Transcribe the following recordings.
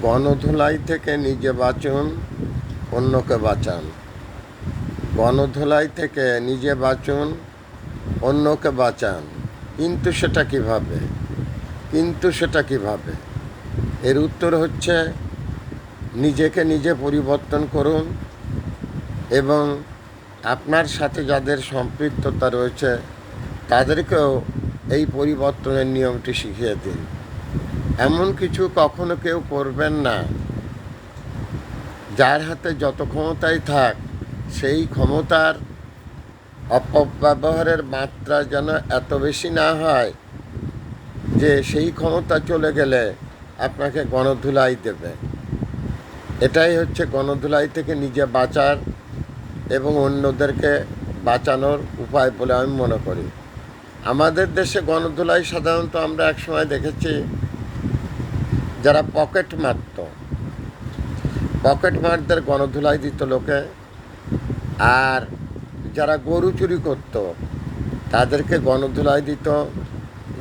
গণধোলাই থেকে নিজে বাঁচুন, অন্যকে বাঁচান। গণধোলাই থেকে নিজে বাঁচুন, অন্যকে বাঁচান। কিন্তু সেটা কিভাবে? এর উত্তর হচ্ছে নিজেকে নিজে পরিবর্তন করুন এবং আপনার সাথে যাদের সম্পৃক্ততা রয়েছে তাদেরকেও এই পরিবর্তনের নিয়মটি শিখিয়ে দিন। এমন কিছু কখনো কেউ করবেন না যার হাতে যত ক্ষমতাই থাক সেই ক্ষমতার অপব্যবহারের মাত্রা যেন এত বেশি না হয় যে সেই ক্ষমতা চলে গেলে আপনাকে গণধুলাই দেবে। এটাই হচ্ছে গণধুলাই থেকে নিজে বাঁচার এবং অন্যদেরকে বাঁচানোর উপায় বলে আমি মনে করি। আমাদের দেশে গণধুলাই সাধারণত আমরা একসময় দেখেছি যারা পকেট মারদের গণধুলাই দিত লোকে, আর যারা গরু চুরি করত তাদেরকে গণধুলাই দিত,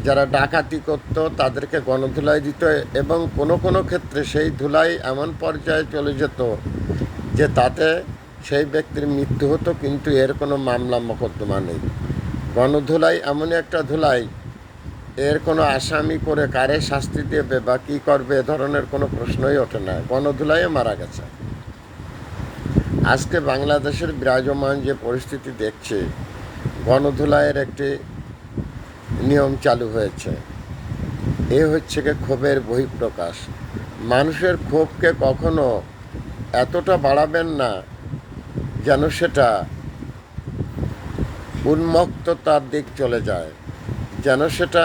যারা ডাকাতি করত তাদেরকে গণধুলাই দিত, এবং কোনো ক্ষেত্রে সেই ধুলাই এমন পর্যায়ে চলে যেত যে তাতে সেই ব্যক্তির মৃত্যু হতো, কিন্তু এর কোনো মামলা মোকদ্দমা নেই। গণধুলাই এমনই একটা ধুলাই, এর কোনো আসামি করে কারে শাস্তি দেবে বা কী করবে এ ধরনের কোনো প্রশ্নই ওঠে না। গণধুলাইয়ে মারা গেছে। আজকে বাংলাদেশের বিরাজমান যে পরিস্থিতি দেখছি, গণধুলাইয়ের একটি নিয়ম চালু হয়েছে। এ হচ্ছে কি ক্ষোভের বহিঃপ্রকাশ। মানুষের ক্ষোভকে কখনো এতটা বাড়াবেন না যেন সেটা উন্মত্ততার দিক চলে যায়, যেন সেটা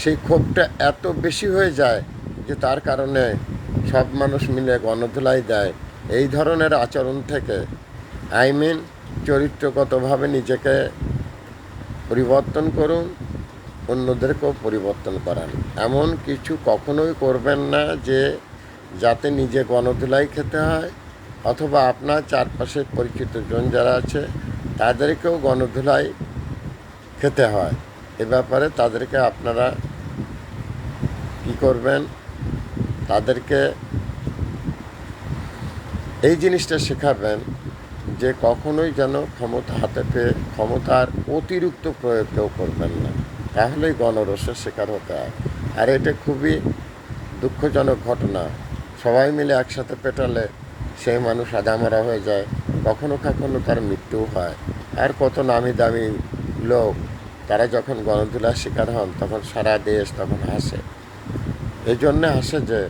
সেই ক্ষোভটা এত বেশি হয়ে যায় যে তার কারণে সব মানুষ মিলে গণধুলাই দেয়। এই ধরনের আচরণ থেকে চরিত্রগতভাবে নিজেকে পরিবর্তন করুন, অন্যদেরকেও পরিবর্তন করান। এমন কিছু কখনোই করবেন না যে যাতে নিজে গণধুলাই খেতে হয় অথবা আপনার চারপাশের পরিচিত জন যারা আছে তাদেরকেও গণধুলাই খেতে হয়। এ ব্যাপারে তাদেরকে আপনারা কী করবেন, তাদেরকে এই জিনিসটা শেখাবেন যে কখনোই যেন ক্ষমতা হাতে পেয়ে ক্ষমতার অতিরিক্ত প্রয়োগ কেউ করবেন না, তাহলেই গণরোষের শিকার হতে হয়। আর এটা খুবই দুঃখজনক ঘটনা। সবাই মিলে একসাথে পেটালে সেই মানুষ আধামরা হয়ে যায়, কখনো তার মৃত্যুও হয়। আর কত নামি দামি লোক তারা যখন গণধুলার শিকার হন তখন সারা দেশ তখন হাসে। এই জন্যে হাসে যে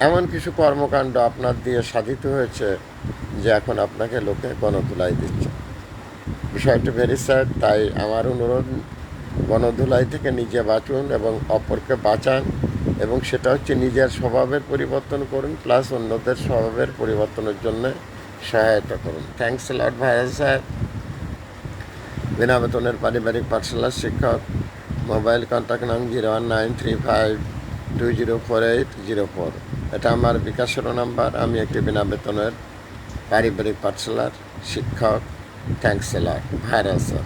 এমন কিছু কর্মকাণ্ড আপনার দিয়ে সাধিত হয়েছে যে এখন আপনাকে লোকে গণধুলাই দিচ্ছে। বিষয়টি ভেরি স্যাড। তাই আমার অনুরোধ, গণধুলাই থেকে নিজে বাঁচুন এবং অপরকে বাঁচান, এবং সেটা হচ্ছে নিজের স্বভাবের পরিবর্তন করুন, প্লাস অন্যদের স্বভাবের পরিবর্তনের জন্য সহায়তা করুন। থ্যাঙ্কস এ লট ভাইরাল সাহেব। বিনা বেতনের পারিবারিক পাঠশালার শিক্ষক। মোবাইল কন্ট্যাক্ট নাম 019352048004। এটা আমার বিকাশের নাম্বার। আমি একটি বিনা বেতনের পারিবারিক পাঠশালার শিক্ষক। Thanks a lot viral sir.